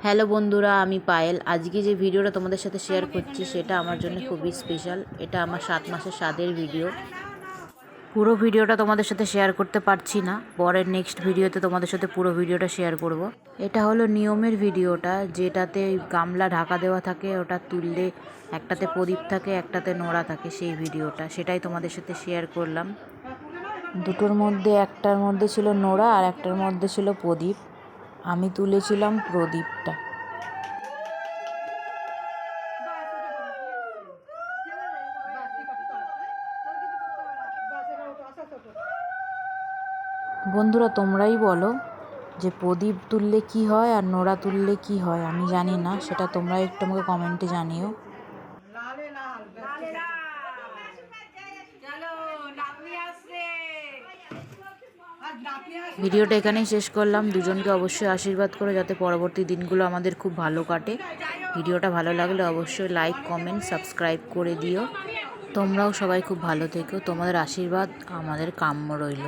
Hello বন্ধুরা, আমি পায়েল। আজকে যে ভিডিওটা তোমাদের সাথে শেয়ার করছি সেটা আমার জন্য খুবই স্পেশাল। এটা আমার 7 মাসের স্বাদের ভিডিও। পুরো ভিডিওটা তোমাদের সাথে শেয়ার করতে পারছি না, পরের নেক্সট ভিডিওতে তোমাদের সাথে পুরো ভিডিওটা শেয়ার করব। এটা হলো নিয়মের ভিডিওটা, যেটাতে ওই গামলা ঢাকা দেওয়া থাকে, ওটা তুললে একটাতে প্রদীপ থাকে একটাতে নোড়া থাকে, সেই ভিডিওটা সেটাই তোমাদের সাথে শেয়ার করলাম। দুটোর মধ্যে একটার মধ্যে ছিল নোড়া আর একটার মধ্যে ছিল প্রদীপ। আমি তুলেছিলাম প্রদীপটা। বন্ধুরা, তোমরাই বলো যে প্রদীপ তুললে কি হয় আর নোড়া তুললে কি হয়। আমি জানি না, সেটা তোমরা একটু আমাকে কমেন্টে জানিও। ভিডিওটা এখানেই শেষ করলাম। দুজনকে অবশ্যই আশীর্বাদ করো যাতে পরবর্তী দিনগুলো আমাদের খুব ভালো কাটে। ভিডিওটা ভালো লাগলে অবশ্যই লাইক, কমেন্ট, সাবস্ক্রাইব করে দিও। তোমরাও সবাই খুব ভালো থেকো। তোমাদের আশীর্বাদ আমাদের কাম্য রইল।